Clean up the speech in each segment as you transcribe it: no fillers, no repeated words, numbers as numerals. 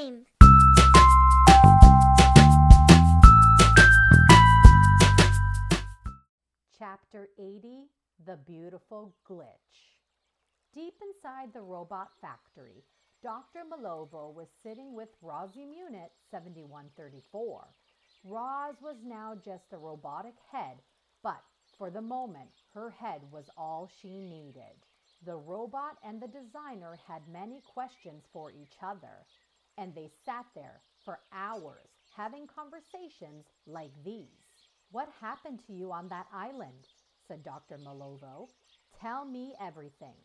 time. Chapter 80, The Beautiful Glitch. Deep inside the robot factory, Dr. Malovo was sitting with Rosie Munit, 7134. Roz was now just a robotic head, but for the moment, her head was all she needed. The robot and the designer had many questions for each other, and they sat there for hours having conversations like these. "What happened to you on that island?" said Dr. Malovo. "Tell me everything."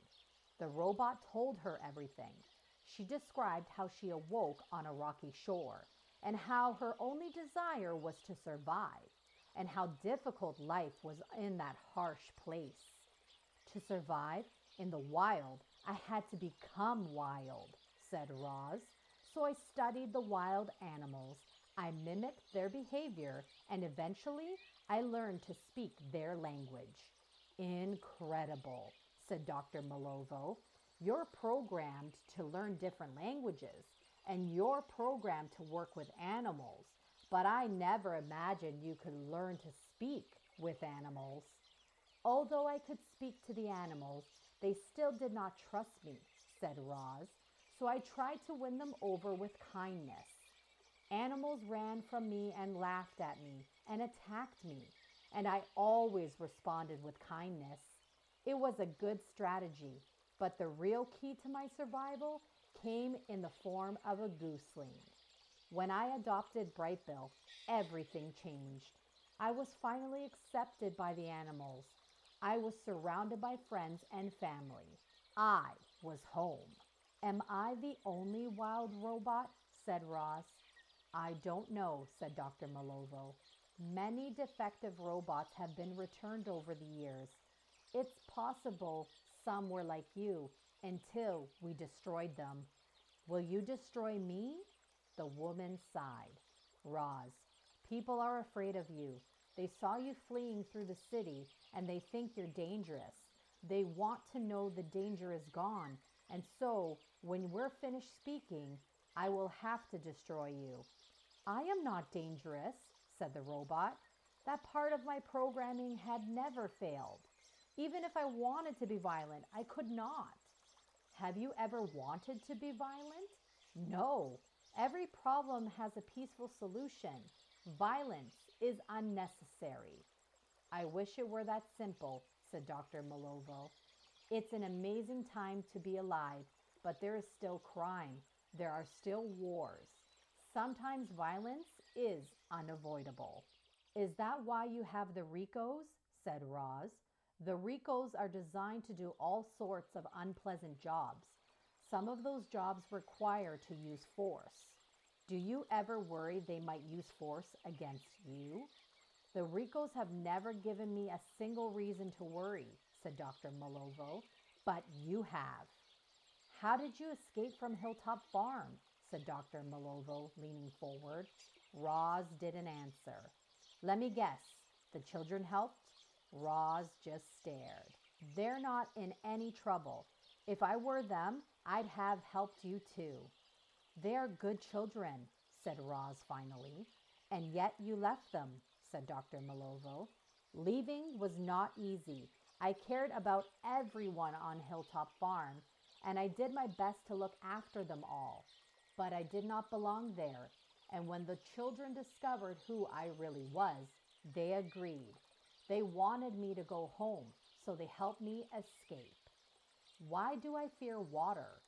The robot told her everything. She described how she awoke on a rocky shore, and how her only desire was to survive, and how difficult life was in that harsh place. "To survive in the wild, I had to become wild," said Roz. "So I studied the wild animals. I mimicked their behavior, and eventually I learned to speak their language." "Incredible," said Dr. Malovo. "You're programmed to learn different languages, and you're programmed to work with animals, but I never imagined you could learn to speak with animals." "Although I could speak to the animals, they still did not trust me," said Roz. "So I tried to win them over with kindness. Animals ran from me and laughed at me and attacked me, and I always responded with kindness. It was a good strategy, but the real key to my survival came in the form of a gooseling. When I adopted Brightbill, everything changed. I was finally accepted by the animals. I was surrounded by friends and family. I was home." "Am I the only wild robot?" said Roz. "I don't know," said Dr. Malovo. "Many defective robots have been returned over the years. It's possible some were like you until we destroyed them." "Will you destroy me?" The woman sighed. "Roz, people are afraid of you. They saw you fleeing through the city, and they think you're dangerous. They want to know the danger is gone, and so when we're finished speaking, I will have to destroy you." "I am not dangerous," said the robot. "That part of my programming had never failed. Even if I wanted to be violent, I could not." "Have you ever wanted to be violent?" "No. Every problem has a peaceful solution. Violence is unnecessary." "I wish it were that simple," said Dr. Malovo. "It's an amazing time to be alive, but there is still crime. There are still wars. Sometimes violence is unavoidable." "Is that why you have the Ricos?" said Roz. "The Ricos are designed to do all sorts of unpleasant jobs. Some of those jobs require to use force. Do you ever worry they might use force against you?" "The Ricos have never given me a single reason to worry," said Dr. Malovo. "But you have." "How did you escape from Hilltop Farm?" said Dr. Malovo, leaning forward. Roz didn't answer. "Let me guess. The children helped?" Roz just stared. "They're not in any trouble. If I were them, I'd have helped you too." "They are good children," said Roz finally. "And yet you left them," said Dr. Malovo. "Leaving was not easy. I cared about everyone on Hilltop Farm, and I did my best to look after them all. But I did not belong there, and when the children discovered who I really was, they agreed. They wanted me to go home, so they helped me escape. Why do I fear water?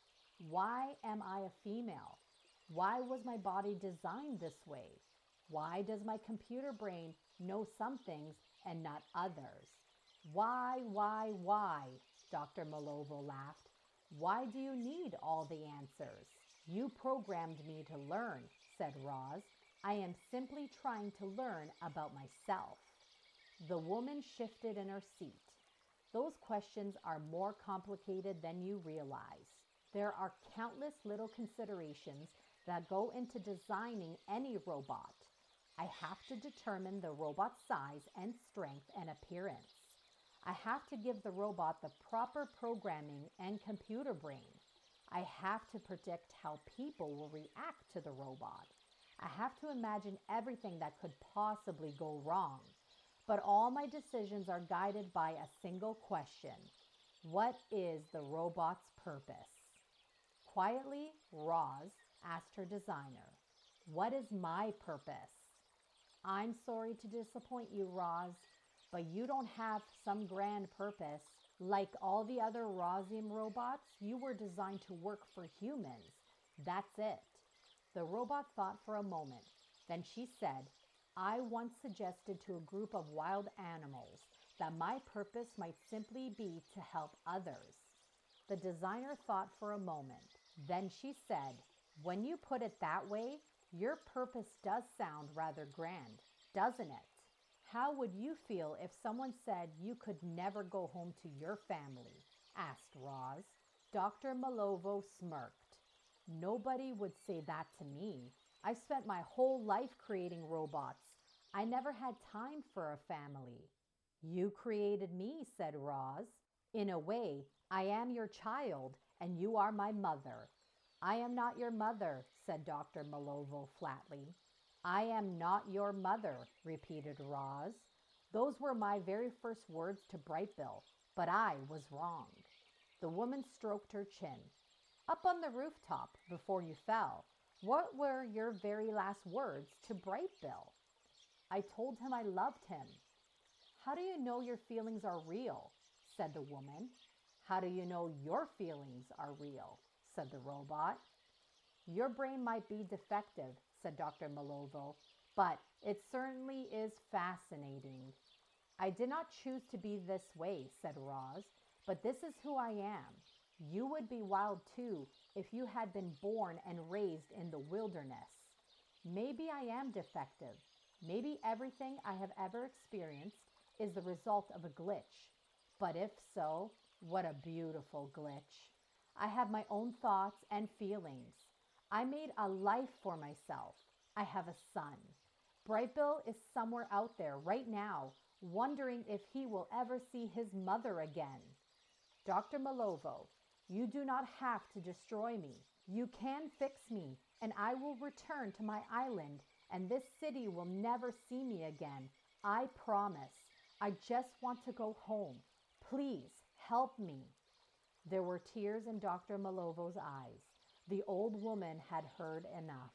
Why am I a female? Why was my body designed this way? Why does my computer brain know some things and not others? Why? Dr. Malovo laughed. "Why do you need all the answers?" "You programmed me to learn," said Roz. "I am simply trying to learn about myself." The woman shifted in her seat. "Those questions are more complicated than you realize. There are countless little considerations that go into designing any robot. I have to determine the robot's size and strength and appearance. I have to give the robot the proper programming and computer brain. I have to predict how people will react to the robot. I have to imagine everything that could possibly go wrong. But all my decisions are guided by a single question. What is the robot's purpose? Quietly, Roz asked her designer, "What is my purpose?" "I'm sorry to disappoint you, Roz, but you don't have some grand purpose. Like all the other Rozium robots, you were designed to work for humans. That's it." The robot thought for a moment. Then she said, "I once suggested to a group of wild animals that my purpose might simply be to help others." The designer thought for a moment. Then she said, "When you put it that way, your purpose does sound rather grand, doesn't it? How would you feel if someone said you could never go home to your family?" asked Roz. Dr. Malovo smirked. "Nobody would say that to me. I've spent my whole life creating robots. I never had time for a family." "You created me," said Roz. "In a way, I am your child and you are my mother." "I am not your mother," said Dr. Malovo flatly. "I am not your mother," repeated Roz. "Those were my very first words to Brightbill, but I was wrong." The woman stroked her chin. "Up on the rooftop, before you fell, what were your very last words to Brightbill?" "I told him I loved him." "How do you know your feelings are real?" said the woman. "How do you know your feelings are real?" said the robot. "Your brain might be defective," said Dr. Malovo, "but it certainly is fascinating." "I did not choose to be this way," said Roz, "but this is who I am. You would be wild too if you had been born and raised in the wilderness. Maybe I am defective. Maybe everything I have ever experienced is the result of a glitch. But if so, what a beautiful glitch. I have my own thoughts and feelings. I made a life for myself. I have a son. Brightbill is somewhere out there right now, wondering if he will ever see his mother again. Dr. Malovo, you do not have to destroy me. You can fix me, and I will return to my island, and this city will never see me again. I promise. I just want to go home. Please help me." There were tears in Dr. Malovo's eyes. The old woman had heard enough.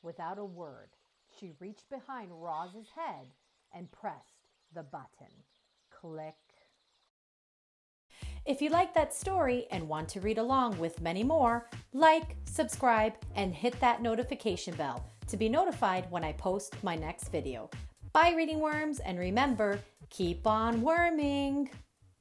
Without a word, she reached behind Roz's head and pressed the button. Click. If you like that story and want to read along with many more, like, subscribe, and hit that notification bell to be notified when I post my next video. Bye, reading worms, and remember, keep on worming!